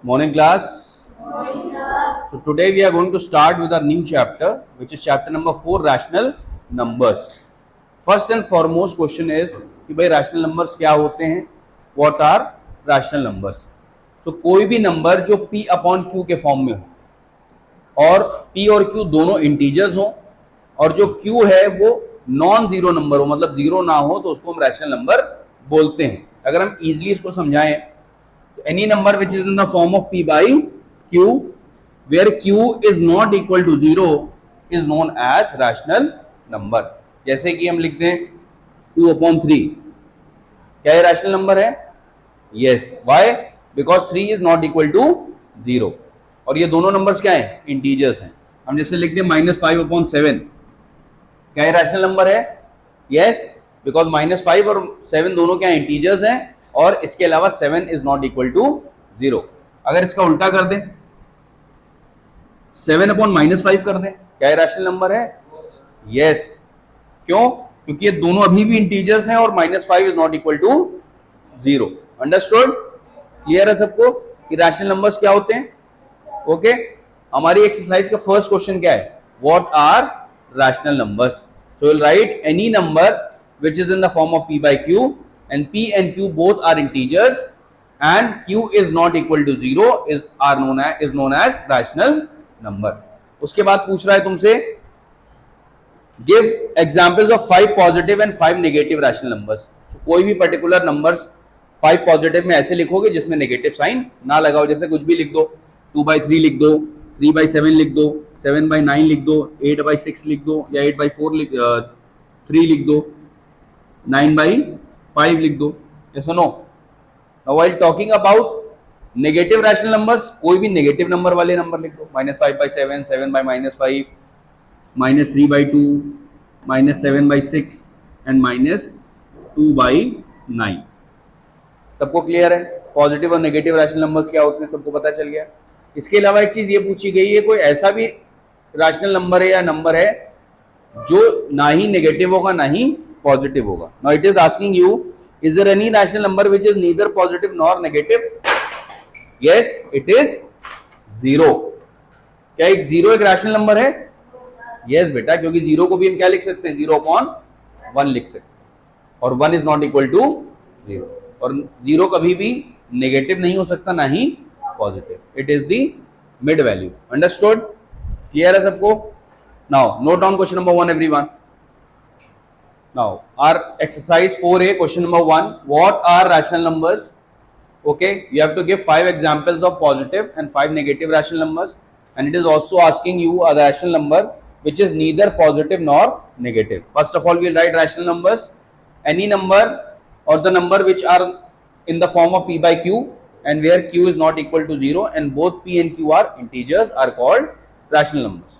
Morning class. Morning, sir. So today we are going to start with our new chapter, which is chapter number 4, rational numbers. First and foremost question is कि भाई rational numbers क्या होते हैं? What are rational numbers? So कोई भी number जो p upon q के form में हो और p और q दोनों इंटीजर्स हो और जो q है वो नॉन जीरो नंबर हो, मतलब जीरो ना हो, तो उसको हम रैशनल नंबर बोलते हैं. अगर हम इजीली इसको समझाएं, any number which is in the form of p by q where q is not equal to 0 is known as rational number. जैसे कि हम लिखते हैं 2/3, क्या ये रैशनल नंबर है? Yes. Why? Because 3 is not equal to 0 और ये दोनों नंबर्स क्या है? इंटीजर्स हैं. हम जैसे लिखते हैं -5/7, क्या ये रैशनल नंबर है? यस, बिकॉज -5 और 7 दोनों क्या इंटीजर्स हैं और इसके अलावा 7 इज नॉट इक्वल टू 0. अगर इसका उल्टा कर दें, 7/-5 कर दें, क्या ये रैशनल नंबर है? यस. क्यों? क्योंकि ये दोनों अभी भी इंटीजर्स हैं और -5 is not equal to 0. Understood? Clear है सबको कि रैशनल नंबर्स क्या होते हैं? ओके. हमारी एक्सरसाइज का फर्स्ट क्वेश्चन क्या है? What are rational numbers? So will write any number which is in the form of p by q and p and q both are integers and q is not equal to 0 is known as rational number. उसके बाद पूछ रहा है तुमसे give examples of 5 positive and 5 negative rational numbers. so, कोई भी particular numbers 5 positive में ऐसे लिखोगे जिसमें नेगेटिव साइन ना लगाओ. जैसे कुछ भी लिख दो, 2/3 लिख दो, 3/7 लिख दो, 7/9 लिख दो, 8/6 लिख दो या 8/4 3 लिख दो, 9/5 लिख दो. yes or no? Now while talking about negative rational numbers, कोई भी नेगेटिव नंबर वाले नंबर लिख दो. -5/7, 7/-5, -3/2, -7/6 एंड -2/9. सबको क्लियर है? पॉजिटिव और नेगेटिव रैशनल नंबर्स क्या होते हैं सबको पता चल गया. इसके अलावा एक चीज ये पूछी गई है, कोई ऐसा भी रैशनल नंबर है या नंबर है जो ना ही नेगेटिव होगा ना ही पॉजिटिव होगा. Now it is asking you, is there any rational number which is neither positive nor negative? Yes, it is 0. क्या एक 0 एक रैशनल नंबर है? यस बेटा, क्योंकि 0 को भी हम क्या लिख सकते हैं? 0/1 लिख सकते हैं और 1 इज नॉट इक्वल टू 0 और 0 कभी भी नेगेटिव नहीं हो सकता ना ही positive. It is the mid value. Understood? Clear है सबको? Now note down question number 1 everyone. Now our exercise 4A question number 1, what are rational numbers? Okay, you have to give 5 examples of positive and 5 negative rational numbers, and it is also asking you a rational number which is neither positive nor negative. First of all, we will write rational numbers. Any number or the number which are in the form of p by q and where q is not equal to 0 and both p and q are integers are called rational numbers.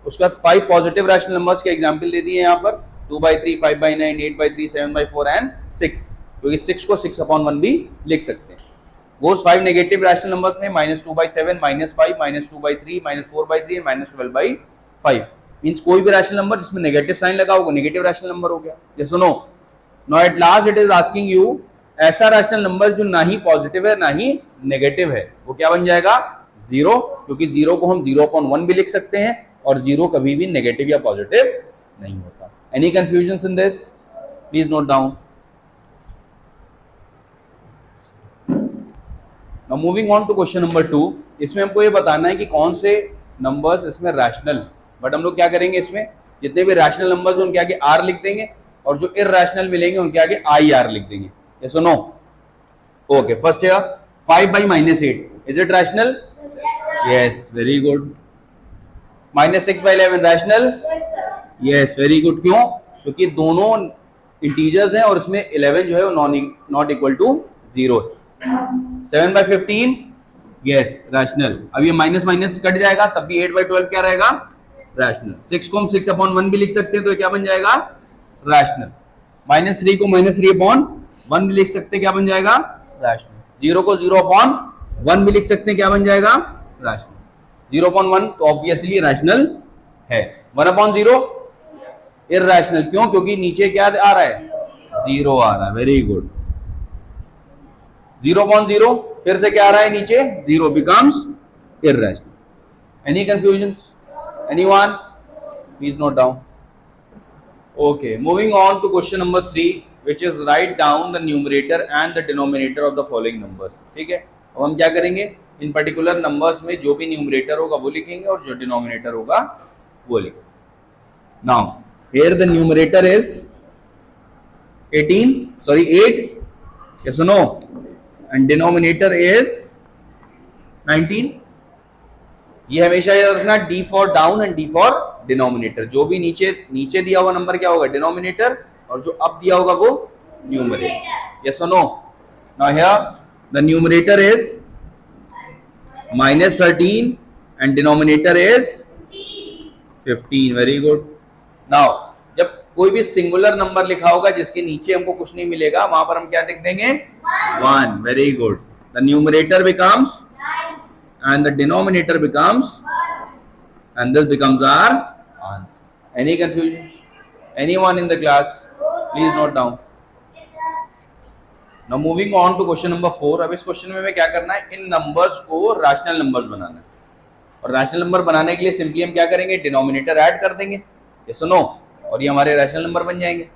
उसके बाद 5 positive rational numbers के example दे दिए यहाँ पर, 2/3, 5/9, 8/3, 7/4 and 6, क्योंकि 6 को 6/1 भी लिख सकते हैं. वो 5 नेगेटिव रैशनल नंबर्स में -2/7, -5, -2/3, -4/3 एंड -12/5. मींस कोई भी रैशनल नंबर जिसमें नेगेटिव साइन लगा होगा नेगेटिव रैशनल नंबर हो गया. ये सुनो. Now at last it is asking you, ऐसा रैशनल नंबर जो ना ही पॉजिटिव है ना ही नेगेटिव है, वो क्या बन जाएगा? 0, क्योंकि 0 को हम 0/1 भी लिख सकते हैं और 0 कभी भी नेगेटिव या पॉजिटिव नहीं होता. Any confusions in this? Please note down. Now moving on to question number 2. इसमें हमको ये बताना है कि कौन से नंबर्स इसमें रैशनल, बट हम लोग क्या करेंगे, इसमें जितने भी रैशनल नंबर्स उनके आगे r लिख देंगे और जो इरैशनल मिलेंगे उनके आगे IR लिख देंगे. yes or no? Okay, first here 5/-8, is it rational? Yes, very good. -6/11 rational? Yes sir. Yes, very good. क्यों? क्योंकि दोनों इंटीजर्स हैं और इसमें 11 जो है वो नॉट इक्वल टू 0 है. 7/15, यस, रैशनल. अब ये माइनस माइनस कट जाएगा, तब भी 8/12 क्या रहेगा? रैशनल. 6 को हम 6/1 भी लिख सकते हैं, तो क्या बन जाएगा? रैशनल. -3 को -3/1 भी लिख सकते हैं, क्या बन जाएगा? रैशनल. 0 को 0/1 भी लिख सकते हैं, क्या बन जाएगा? रैशनल. 0/1 तो ऑब्वियसली रैशनल है. 1/0 इरैशनल. क्यों? क्योंकि नीचे क्या आ रहा है? 0 आ रहा है. Very good. 0/0 फिर से क्या आ रहा है नीचे, 0 becomes irrational. Any confusions? Anyone? Please note down. Okay, moving on to question number 3, which is write down the numerator and the denominator of the following numbers. ठीक है, अब हम क्या करेंगे, इन पर्टिकुलर नंबर्स में जो भी न्यूमरेटर होगा वो लिखेंगे और जो डिनोमिनेटर होगा वो लिखेंगे. Now here the numerator is 8, yes or no, and denominator is 19. ये हमेशा याद रखना, D for down and D for denominator. जो भी नीचे दिया हुआ नंबर क्या होगा, डिनोमिनेटर, और जो अप दिया होगा वो न्यूमरेटर. यस और no. Now here the numerator is -13 and denominator is 15. Very good. Now जब कोई भी सिंगुलर नंबर लिखा होगा जिसके नीचे हमको कुछ नहीं मिलेगा, वहां पर हम क्या लिख देंगे, 1. Very good. The numerator becomes and the denominator becomes, and this becomes our answer. Any confusions? Anyone in the class? Please note down. Now moving on to question number 4. अब इस क्वेश्चन में हमें क्या करना है, इन नंबर्स को rational numbers बनाना है. और रैशनल नंबर बनाने के लिए सिंपली हम क्या करेंगे, डिनोमिनेटर ऐड कर देंगे. यस और नो, और ये हमारे रैशनल नंबर बन जाएंगे.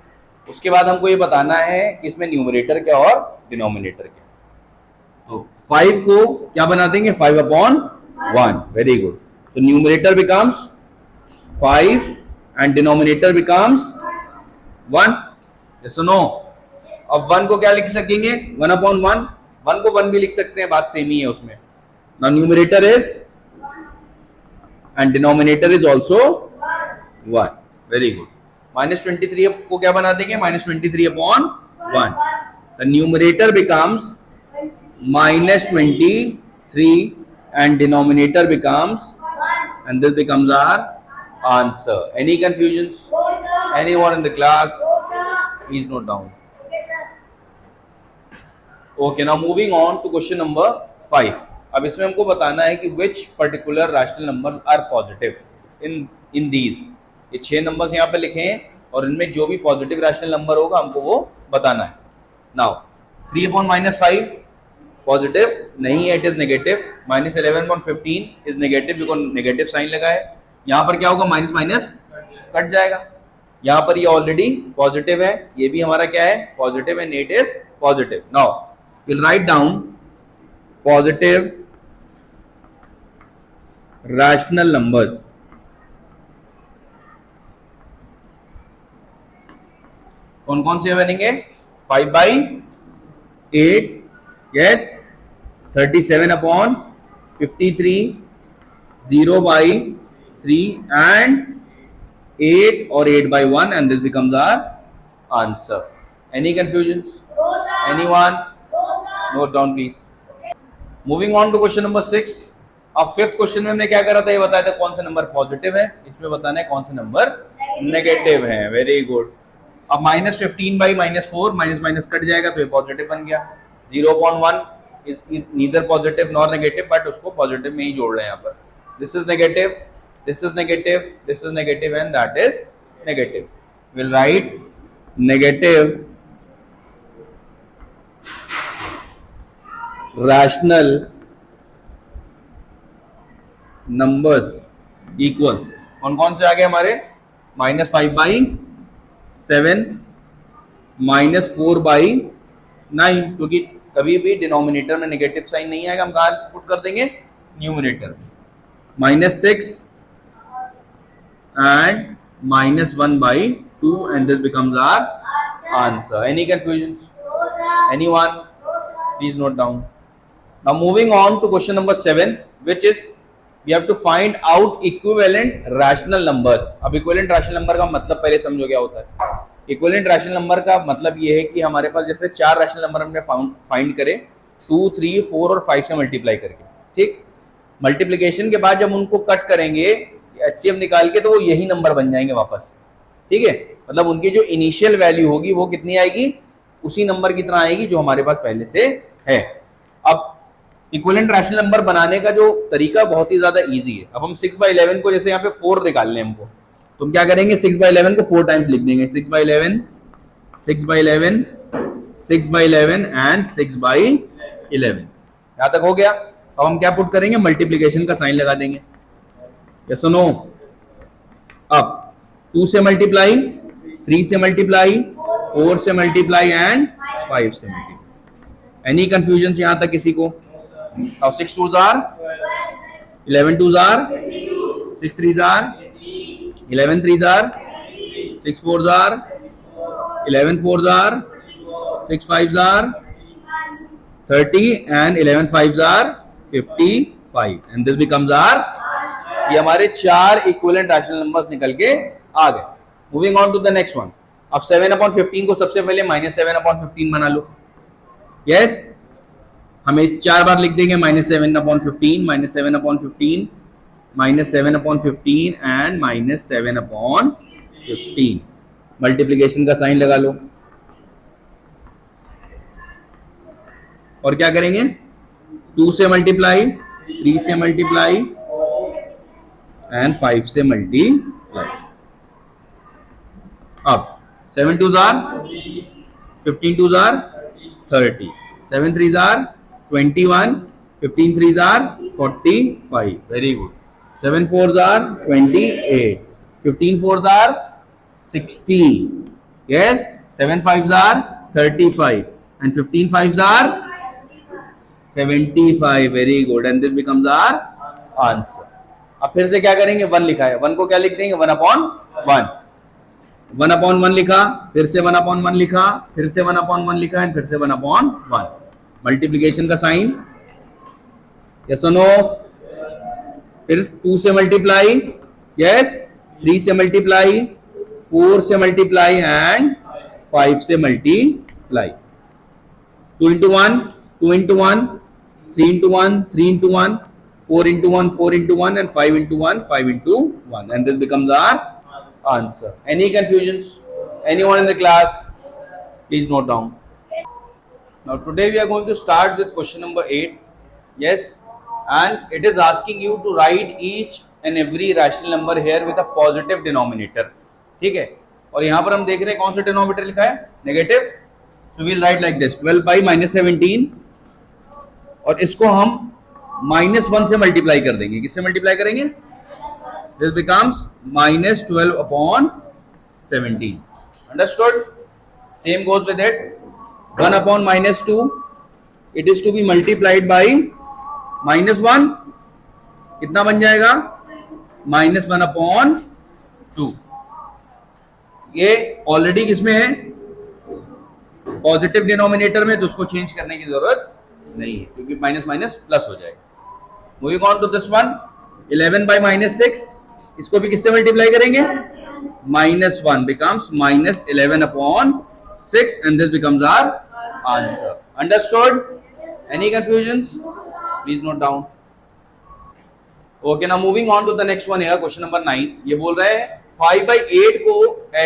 उसके बाद हमको ये बताना है कि इसमें न्यूमरेटर क्या और डिनोमिनेटर क्या. तो 5 को क्या बना देंगे, 5/1. Very good. तो numerator becomes 5 and denominator becomes 1. Yes और नो. अब 1 को क्या लिख सकेंगे, 1/1. 1 को 1 भी लिख सकते हैं, बात सेम ही है उसमें. Now numerator is and denominator is also 1. Very good. -23 को क्या बना देंगे, -23/1. The numerator becomes -23 and denominator becomes 1, and this becomes our answer. Any confusions? Anyone in the class? Please note down. Okay, now moving on to question number 5. अब इसमें हमको बताना है कि which particular rational numbers are positive in these. ये 6 numbers यहाँ पे लिखे हैं और इनमें जो भी पॉजिटिव रैशनल नंबर होगा हमको वो बताना है. Now 3/-5 पॉजिटिव नहीं है, it is negative. -11/15 is negative because negative sign लगा है. यहाँ पर क्या होगा, माइनस माइनस कट जाएगा. यहाँ पर ये ऑलरेडी पॉजिटिव है, ये भी हमारा क्या है, positive, and it is positive. Now will write down positive rational numbers. कौन कौन से बनेंगे, 5/8, yes, 37/53, 0/3 and 8 or 8/1, and this becomes our answer. Any confusions? Anyone? Note down please. Moving on to question number 6. अब 5th question में हमने क्या करा था, ये बताया था कौन सा नंबर पॉजिटिव है, इसमें बताना है कौन सा नंबर नेगेटिव है. Very good. अब -15/-4, माइनस माइनस कट जाएगा तो ये पॉजिटिव बन गया. 0/1 is neither positive nor negative, but उसको पॉजिटिव में ही जोड़ रहे हैं यहाँ पर. This is negative, this is negative, this is negative, and that is negative. We'll write negative rational numbers equals, कौन कौन से आ गए हमारे, -5/7, -4/9, क्योंकि कभी भी डिनोमिनेटर में नेगेटिव साइन नहीं आएगा, हम कहाँ पुट कर देंगे, numerator. -6 and -1/2, and this becomes our answer. Any confusions? Anyone? Please note down. Now moving on to question number 7, which is we have to find out equivalent rational numbers. अब equivalent rational number का मतलब पहले समझो क्या होता है. Equivalent rational number का मतलब ये है कि हमारे पास जैसे 4 रैशनल नंबर हमने फाइंड करे 2, 3, 4 और 5 से मल्टीप्लाई करके. ठीक, मल्टीप्लिकेशन के बाद जब उनको कट करेंगे एचसीएफ निकाल के, तो वो यही नंबर बन जाएंगे वापस. ठीक है, मतलब उनकी जो इनिशियल वैल्यू होगी वो कितनी आएगी, उसी नंबर की तरह आएगी जो हमारे पास पहले से है. अब इक्विवेलेंट रैशनल नंबर बनाने का जो तरीका बहुत ही ज्यादा इजी है. अब हम 6/11 को जैसे यहाँ पे 4 निकालने हमको, तुम क्या करेंगे, 6/11 को 4 टाइम्स लिख देंगे. 6/11, 6/11, 6/11 एंड 6/11. यहां तक हो गया। अब हम क्या पुट करेंगे, मल्टीप्लीकेशन का साइन लगा देंगे। यस और नो? अब 2 से मल्टीप्लाई, 3 से मल्टीप्लाई, 4 से मल्टीप्लाई एंड 5 से मल्टीप्लाई। एनी कंफ्यूजन यहां तक किसी को? अब 6 2s are 11 2s are 6 3s are 11 3s are 6 4s are 11 4s are 6 5s are 30 and 11 5s are 55 and this becomes our, ये हमारे 4 इक्विवेलेंट रैशनल नंबर्स निकल के आ गए। Moving on to the next one. अब 7/15 को सबसे पहले -7/15 बना लो। यस, हमें 4 बार लिख देंगे -7/15, -7/15, -7/15 एंड -7/15। मल्टीप्लीकेशन का साइन लगा लो और क्या करेंगे, 2 से मल्टीप्लाई, 3 से मल्टीप्लाई एंड 5 से मल्टीप्लाई। अब 7 2s are 15 2s are 30, 7 3s are 21, 15 3s are 45, very good। 7 4s are 28, 15 4s are 60, yes, 7 5s are 35 and 15 5s are 75, very good and this becomes our answer। अब फिर से क्या करेंगे, 1 लिखा है, 1 को क्या लिख देंगे, 1/1, 1/1 लिखा, फिर से 1/1 लिखा, फिर से 1/1 लिखा एंड फिर से 1/1। मल्टीप्लीकेशन का साइन, यस और नो? फिर 2 से मल्टीप्लाई, यस, 3 से मल्टीप्लाई, 4 से मल्टीप्लाई एंड 5 से multiply. 2 into 1 2 into 1, 3 into 1 3 into 1, 4 into 1 4 into 1 and 5 into 1 5 into 1 and this becomes our answer। Any confusions? Anyone in the class? Please note down। Now today we are going to start with question number 8, yes, and it is asking you to write each and every rational number here with a positive denominator, ठीक है। और यहाँ पर हम देख रहे हैं कौन सा डिनोमिनेटर लिखा है, negative. So we'll write like this, 12 by -17 और इसको हम -1 से मल्टीप्लाई कर देंगे। किससे मल्टीप्लाई करेंगे? This becomes -12/17। Understood? Same goes with it। 1/-2, it is to be multiplied by -1, कितना बन जाएगा, -1/2। ये ऑलरेडी किसमें है, पॉजिटिव डिनोमिनेटर में, तो उसको चेंज करने की जरूरत नहीं है क्योंकि माइनस माइनस प्लस हो जाएगा। Moving on to this one, 11 by -6, इसको भी किससे मल्टीप्लाई करेंगे, -1 becomes -11/6 and this becomes our answer। Understood? Any confusions? Please note down। Okay, now moving on to the next one here, question number 9। ये बोल रहा है 5/8 को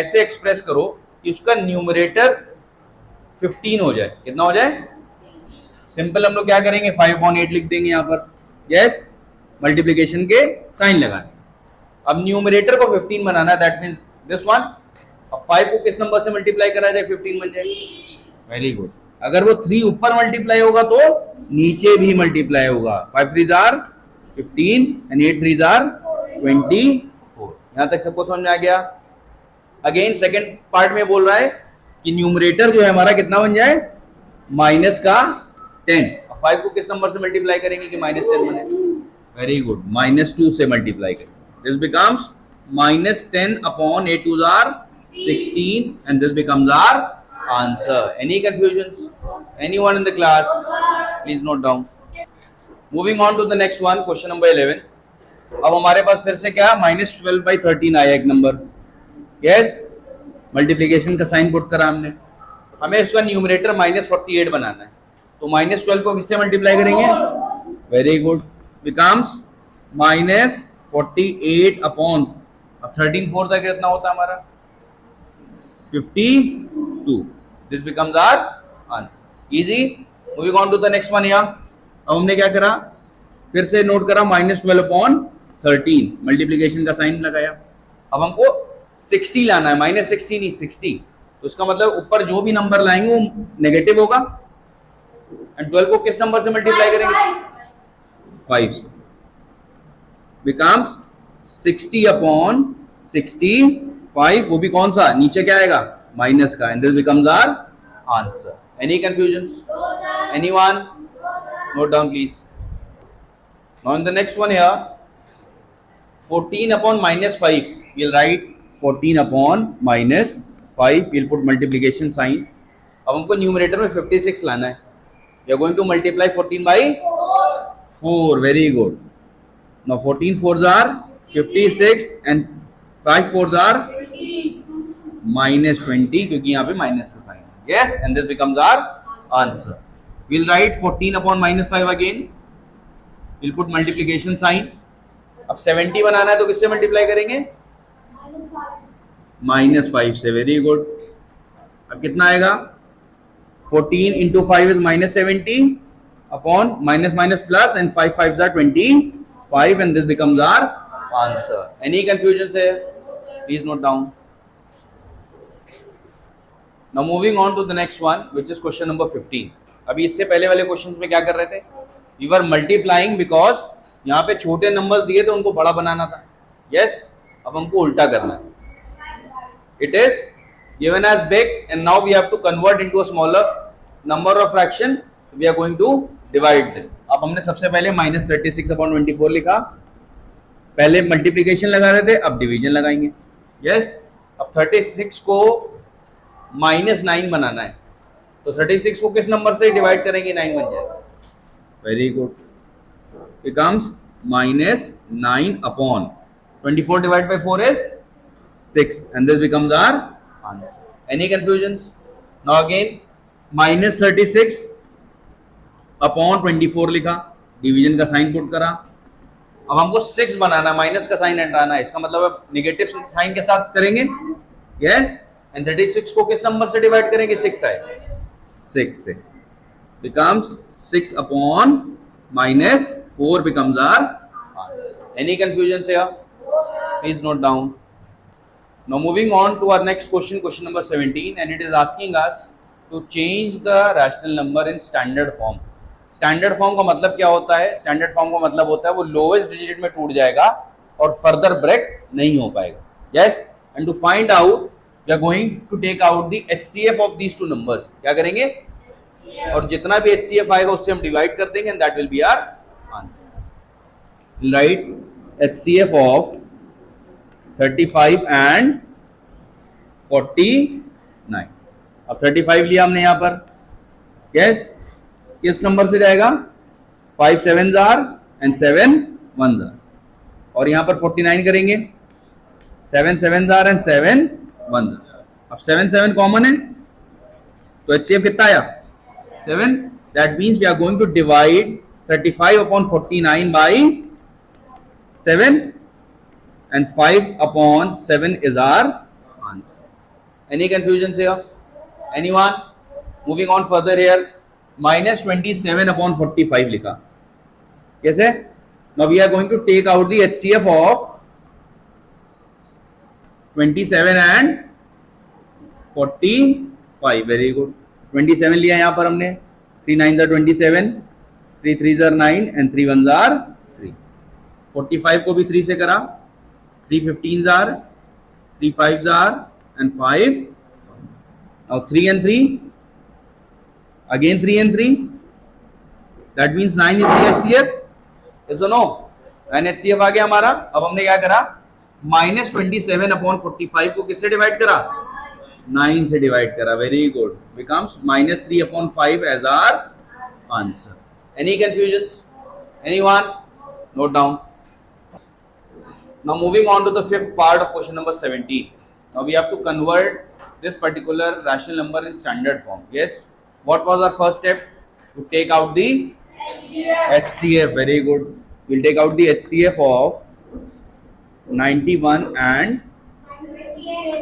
ऐसे एक्सप्रेस करो कि उसका न्यूमरेटर 15 हो जाए। कितना हो जाए? सिंपल हम लोग क्या करेंगे, 5/8 लिख देंगे यहाँ पर, यस, मल्टीप्लीकेशन के साइन लगाने। अब न्यूमरेटर को 15 बनाना है, दैट मींस दिस वन। अब 5 को किस नंबर से मल्टीप्लाई करा जाए 15 बन जाए? Very good. अगर वो 3 ऊपर मल्टीप्लाई होगा तो नीचे भी मल्टीप्लाई होगा। 5 3s are 15 and 8 3s are 24। यहां तक सबको समझ में आ गया? अगेन सेकंड पार्ट में बोल रहा है कि न्यूमरेटर जो है हमारा कितना बन जाए, माइनस का 10। 5 को किस नंबर से मल्टीप्लाई करेंगे कि -10 बने? वेरी गुड, -2 से मल्टीप्लाई करेंगे। This becomes -10/8 2s are 16 and this becomes our answer। Any confusions? Anyone in the class? Please note down। Moving on to the next one, question number 11। अब हमारे पास फिर से क्या, -12/13 आया एक नंबर, यस, मल्टीप्लीकेशन का साइन पुट करा हमने। हमें इसका न्यूमरेटर -48 बनाना है, तो -12 को किससे मल्टीप्लाई करेंगे? वेरी गुड, बिकम्स -48 अपॉन, अब 13/4 तक कितना होता है हमारा, 52। This becomes our answer. Easy. Moving on to the next one. यहाँ अब हमने क्या करा, फिर से नोट करा -12/13, मल्टीप्लीकेशन का साइन लगाया। अब हमको 60 लाना है, -60 नहीं 60, तो उसका मतलब ऊपर जो भी नंबर लाएंगे वो नेगेटिव होगा, एंड 12 को किस नंबर से मल्टीप्लाई करेंगे? 5 से। बिकम्स 60 अपॉन 65, वो भी कौन सा? नीचे क्या आएगा? माइनस का, and this becomes our answer. Any confusion? Anyone? Note down please. Now in the next one here, 14 upon minus 5, we'll write 14 upon minus 5, we'll put multiplication sign. अब हमको न्यूमरेटर में 56 लाना है. We are going to multiply 14 by 4. Very good. Now 14 fours are 56 and 5 fours are minus 20, क्योंकि यहाँ पे minus का sign है. Yes, and this becomes our answer. We'll write 14 upon minus 5 again. We'll put multiplication sign. अब 70 बनाना है तो किससे multiply करेंगे? -5 से. Very good. अब कितना आएगा? 14 into 5 is -70 upon minus plus and 5 5s are 25, and this becomes our answer. Any confusions here? Please note down. Now moving on to the next one, which is question number 15. अभी इससे पहले वाले questions में क्या कर रहे थे? We were multiplying because यहाँ पे छोटे नंबर्स दिए थे, उनको बड़ा बनाना था. Yes? अब हमको उल्टा करना है. It is given as big and now we have to convert into a smaller number of fraction. We are going to divide them. अब हमने सबसे पहले -36 upon 24 लिखा. पहले मल्टीप्लीकेशन लगा रहे थे, अब डिवीजन लगाएंगे. Yes? अब 36 को -9 बनाना है, तो 36 को किस नंबर से डिवाइड करेंगे? 9 बन जाएगा. Very good. Becomes -9 upon 24 divided by 4 is 6, and this becomes our answer. Any confusions? Now again -36 upon 24 लिखा, डिवीजन का साइन पुट करा. अब हमको 6 बनाना, माइनस का साइन हटाना है. इसका मतलब अब निगेटिव साइन के साथ करेंगे. यस, एंड 36 को किस नंबर से डिवाइड करेंगे? 6 है, 6 से. Becomes 6 upon -4 becomes our answer. Any confusions here? Please note down. Now moving on to our next question, question number 17, and it is asking us to change the rational number in standard form. Standard form का मतलब क्या होता है? Standard form का मतलब होता है वो lowest digit में टूट जाएगा और further break नहीं हो पाएगा. Yes, and to find out we are going to take out the HCF of these two numbers. क्या करेंगे? और जितना भी HCF आएगा उससे हम डिवाइड कर देंगे, and that will be our answer. Right HCF of 35 and 49. अब 35 लिया हमने यहां पर. यस, किस नंबर से जाएगा? 5 7s are and 7 1s are. और यहां पर 49 करेंगे, 7 7s are and 7 1s are. अब 7 7 कॉमन है, तो HCF कितना आया? 7. That means we are going to divide 35 upon 49 by 7, and 5 upon 7 is our answer. Any confusions here? Anyone? Moving on further here, -27 upon 45 लिखा. कैसे? Now we are going to take out the HCF of 27 and 45. Very good. 27 लिया यहाँ पर हमने. 3 9s are 27, 3 3s are 9 and 3 1s are 3. 45 को भी 3 से करा. 3 15s are, 3 5s are and 5. Now 3 and 3, again 3 and 3. That means 9 is the HCF. Yes or no? 9 HCF आ गया हमारा. अब हमने क्या करा? -27 upon 45 को किससे डिवाइड करा? 9 से डिवाइड करा. Very good. Becomes -3 upon 5 as our answer. Any confusions? Anyone? Note down. Now moving on to the fifth part of question number 17. Now we have to convert this particular rational number in standard form. Yes. What was our first step? To take out the HCF. Very good. We'll take out the HCF of 91 and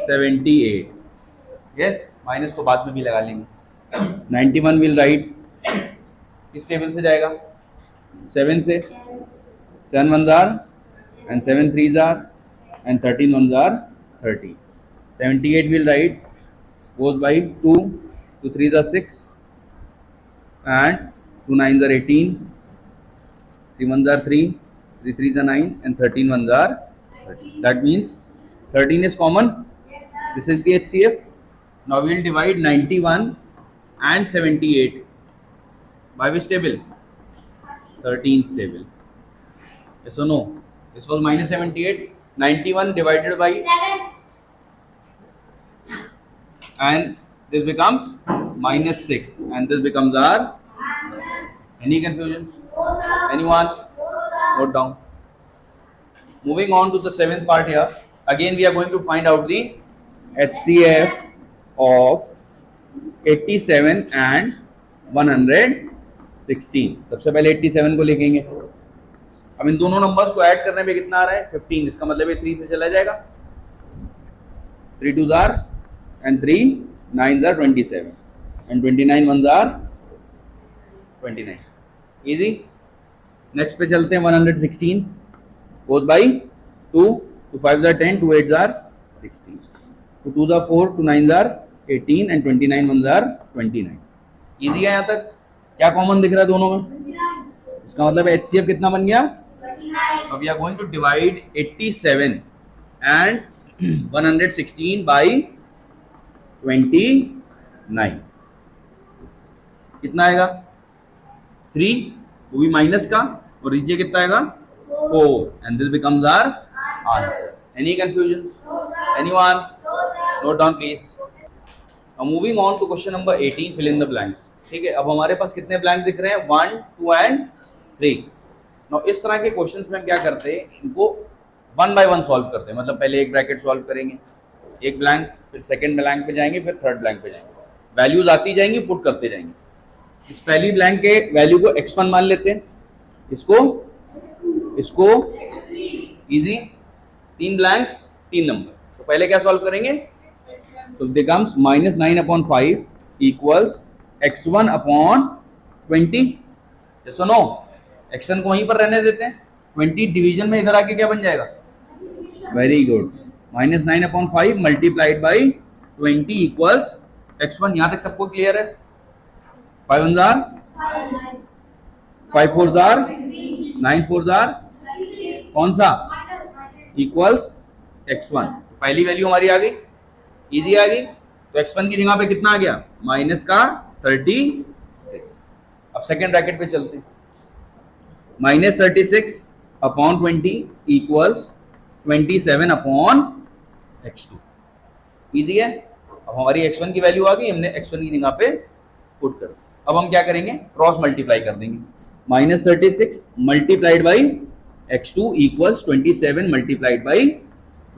78. Yes, minus तो बाद में भी लगा लेंगे. 91 will write किस table से जाएगा? 7 से. 7 1s are and 7 3s are and 13 1s are 30. 78 will write goes by 2 3s are 6 and 2 9s are 18, 3 1s are 3, 3 3s are 9, and 13 1s are 13. That means 13 is common. This is the HCF. Now we will divide 91 and 78 by which table? 13th table. Yes or no? This was minus 78. 91 divided by 7, and this becomes minus 6, and this becomes our. Any confusions? Anyone? Note down. Moving on to the 7th part here. Again we are going to find out the HCF of 87 and 116. सबसे पहले 87 को लिखेंगे. अब इन दोनों numbers को add करने पे कितना आ रहा है? 15. इसका मतलब ये 3 से चला जाएगा. 3 2s are and 3 9s are 27 and 29 1s are 29. Easy. Next पे चलते हैं. 116 goes by 2, 2 5s are 10, 2 8s are 16, 2 2s are 4, 2 9s are 18 and 29 1s are 29. Easy है यहाँ तक. क्या कॉमन दिख रहा है दोनों में? इसका मतलब HCF कितना बन गया? 29. अब we are going to divide 87 and 116 by 29. कितना आएगा? 3, वो भी माइनस का, और नीचे कितना आएगा? 4, and this becomes our answer. Any confusions? Anyone? Note down please. Now moving on to question number 18, fill in the blanks. ठीक है. अब हमारे पास कितने ब्लैंक्स दिख रहे हैं? 1 2 and 3. Now इस तरह के क्वेश्चंस में हम क्या करते हैं? इनको 1 by 1 सॉल्व करते हैं. मतलब पहले एक ब्रैकेट सॉल्व करेंगे, एक ब्लैंक, फिर सेकंड ब्लैंक पे जाएंगे, फिर थर्ड ब्लैंक पे जाएंगे. वैल्यूज आती जाएंगी, पुट करते जाएंगे. इस पहली ब्लैंक के वैल्यू को x1 मान लेते हैं, इसको इजी. 3 blanks 3 number. तो पहले क्या सॉल्व करेंगे? तो becomes -9/5 equals x1 upon 20. Yes और नो? x1 को वहीं पर रहने देते हैं. 20 डिवीजन में इधर आके क्या बन जाएगा? Very good. -9/5 multiplied by 20 equals x1. यहां तक सबको क्लियर है? 5 1s are 5 4s are 9 4s are कौन सा? Equals x1. पहली वैल्यू हमारी आ गई, इजी आ गई. तो x1 की जगह पे कितना आ गया? माइनस का 36. अब सेकेंड ब्रैकेट पे चलते हैं. -36 upon 20 equals 27 upon x2. Easy है. अब हमारी x1 की वैल्यू आ गई, हमने x1 की जगह पे पुट कर. अब हम क्या करेंगे? क्रॉस मल्टीप्लाई कर देंगे. -36 multiplied by x2 equals 27 multiplied by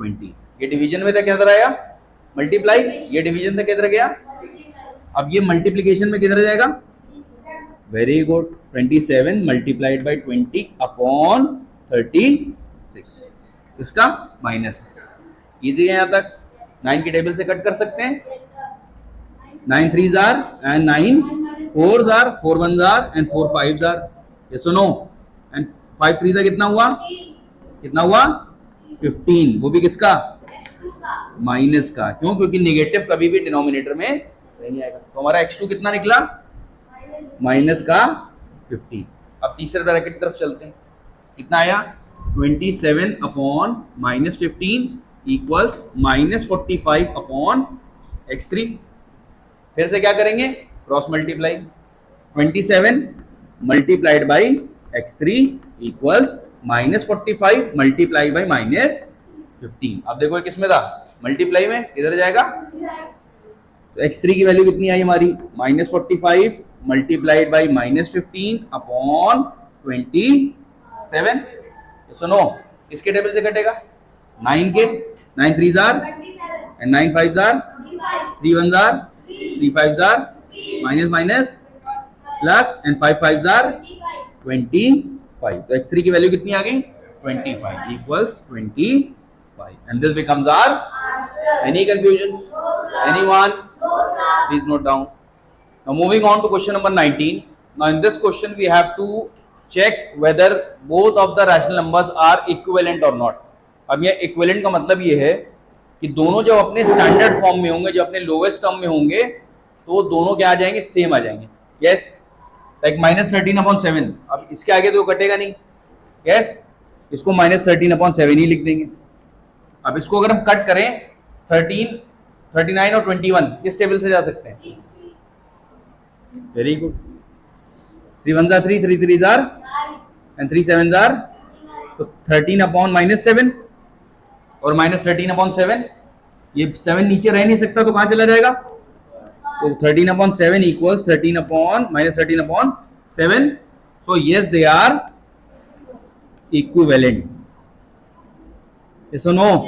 20. ये डिवीजन में था, किधर आया? मल्टीप्लाई. ये डिवीजन से किधर गया? अब ये मल्टीप्लीकेशन में किधर जाएगा? Very good. 27 multiplied by 20 upon 36. इसका माइनस. इजी है यहाँ तक. 9 की टेबल से कट कर सकते हैं. 9 3s are and 9 4s are, 4 1s are and 4 5s are. Yes or no? And 5 3s कितना हुआ? कितना हुआ? 15. वो भी किसका? माइनस का. क्यों? क्योंकि नेगेटिव कभी भी डिनोमिनेटर में नहीं आएगा. तो हमारा x2 कितना निकला? माइनस का 15. अब तीसरे ब्रैकेट की तरफ चलते हैं. कितना आया? 27 अपॉन -15 इक्वल्स -45 अपॉन x3. फिर से क्या करेंगे? Cross multiply. 27 multiplied by x3 equals -45 multiply by -15. अब देखो किस में था? मल्टीप्लाई में. किधर जाएगा? तो x3 की वैल्यू कितनी आई हमारी? -45 मल्टीप्लाइड बाई -15 अपॉन 27. सुनो, इसके टेबल से कटेगा 9 के. 9 3s are and 9 5s are, 3 1s are, 3 5s are, minus minus plus and 5 5s are 25. तो x3 की वैल्यू कितनी आ गई? 25 equals 25. And this becomes our answer. Any confusion? Anyone? Please note down. Now moving on to question number 19. Now in this question we have to check whether both of the rational numbers are equivalent or not. अब ये equivalent का मतलब ये है कि दोनों जब अपने स्टैंडर्ड फॉर्म में होंगे, जब अपने लोवेस्ट टर्म में होंगे, तो दोनों क्या आ जाएंगे? सेम आ जाएंगे. यस. लाइक -13/7। अब इसके आगे तो कटेगा नहीं, यस, इसको -13/7 ही लिख देंगे। अब इसको अगर हम कट करें 13, 39 और 21 किस टेबल से जा सकते हैं? Very good. 3 1 3, 3 3 एंड 3 7 तो 13/-7 और -13/7, ये 7 नीचे रह नहीं सकता तो कहां चला जाएगा? तो 13/7 equals 13/-13/7। So yes, they are equivalent. Yes or no?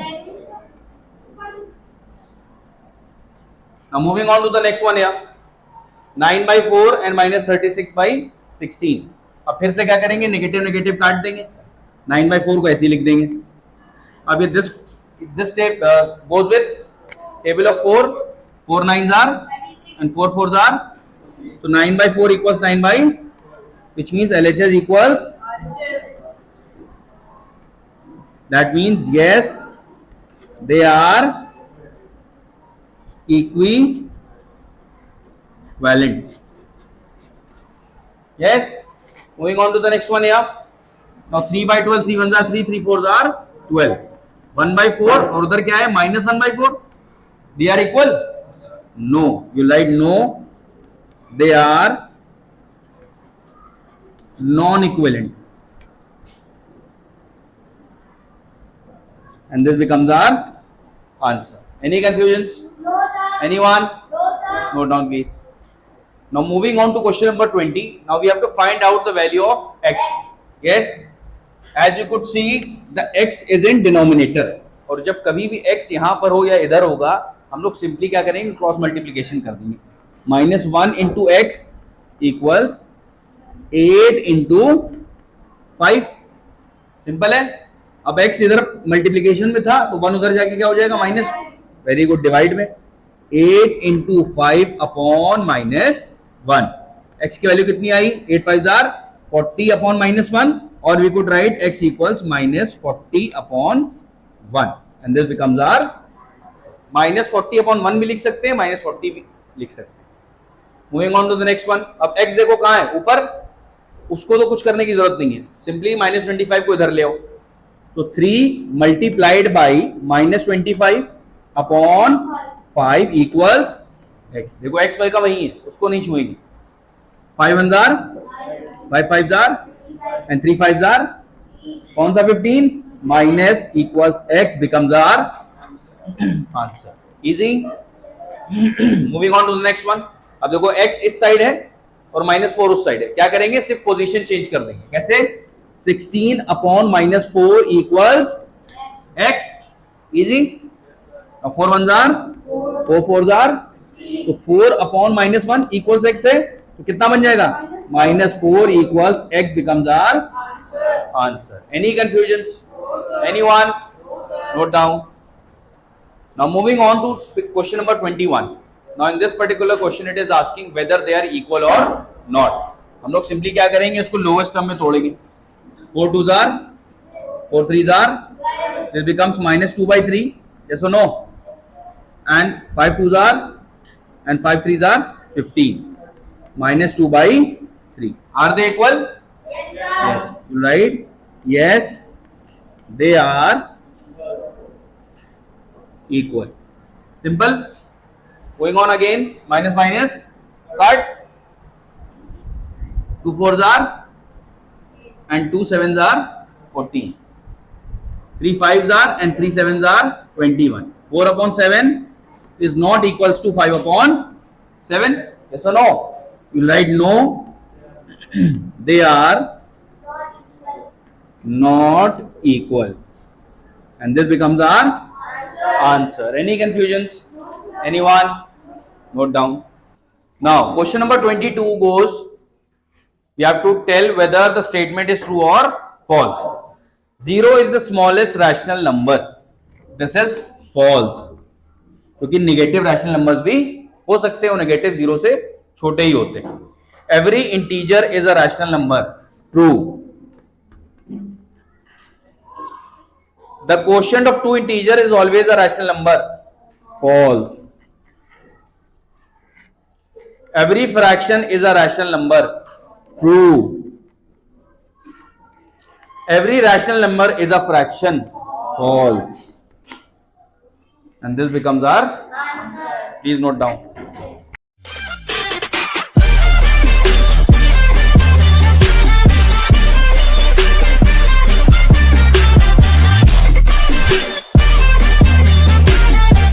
Now moving on to the next one here. 9/4 and -36/16। अब फिर से क्या करेंगे? नेगेटिव नेगेटिव काट देंगे, 9/4 को ऐसे ही लिख देंगे। अब ये this tape goes with table of 4, 4 9s are and 4 4s are, so 9/4 equals 9 by, which means LHS equals, that means yes, they are equivalent. Yes, moving on to the next one here. Now 3/12, 3 1s are 3, 3 4s are 12, 1/4 और उधर क्या है? -1/4। They are equal? No, you write no, they are non-equivalent, and this becomes our answer. Any confusions? No, sir. Anyone? No, sir. Note down please. Now moving on to question number 20. Now we have to find out the value of x. Yes, as you could see the x is in denominator, और जब कभी भी x यहां पर हो या इधर होगा हम लोग सिंपली क्या करेंगे? क्रॉस मल्टीप्लीकेशन कर देंगे। -1 into x equals 8 into 5। Simple है। अब x इधर मल्टीप्लीकेशन में था तो 1 उधर जाके क्या हो जाएगा? माइनस। वेरी गुड, डिवाइड में 8 into 5/-1। x की वैल्यू कितनी आई? 8 5s are 40/-1, और we could write x equals -40/1, and this becomes our, -40/1 भी लिख सकते हैं, -40 भी लिख सकते हैं। Moving on to the next one. अब x देखो कहां है? ऊपर, उसको तो कुछ करने की जरूरत नहीं है, सिंपली -25 को इधर ले आओ। तो 3 multiplied by -25/5 इक्वल्स x। देखो x y का वही है, उसको नहीं छुएंगे। 5 1s are 5 5s are and 3 5s are, कौन सा 15? Minus equals x becomes our answer. Easy. Moving on to the next one. अब देखो x इस साइड है और -4 उस साइड है, क्या करेंगे? सिर्फ पोजीशन चेंज कर देंगे। कैसे? 16/-4 equals x। Easy. 4 1s are 4 4s are, तो 4/-1 इक्वल्स x है, तो कितना बन जाएगा? -4 equals x becomes our answer. Any confusions? Anyone? Note down. Now moving on to question number 21. Now in this particular question it is asking whether they are equal or not. हम लोग simply क्या करेंगे? इसको lowest term में तोड़ेंगे। 4 2s are 4 3s are, this becomes -2/3, yes or no? And 5 2s are and 5 3s are 15, -2/3. Are they equal? Yes, sir. Yes, right? Yes, they are equal. Simple. Going on again, minus minus, cut. 2 4s are and 2 7s are 14. 3 5s are and 3 7s are 21. 4/7 is not equals to 5/7. Yes or no? You write no. They are not equal, and this becomes our answer. Any confusions? Anyone? Note down. Now question number 22 goes, we have to tell whether the statement is true or false. 0 is the smallest rational number. This is false, क्योंकि negative rational numbers भी हो सकते हैं, वो negative 0 से छोटे ही होते हैं। Every integer is a rational number. True. The quotient of 2 integer is always a rational number. False. Every fraction is a rational number. True. Every rational number is a fraction. False. And this becomes our answer. Please note down.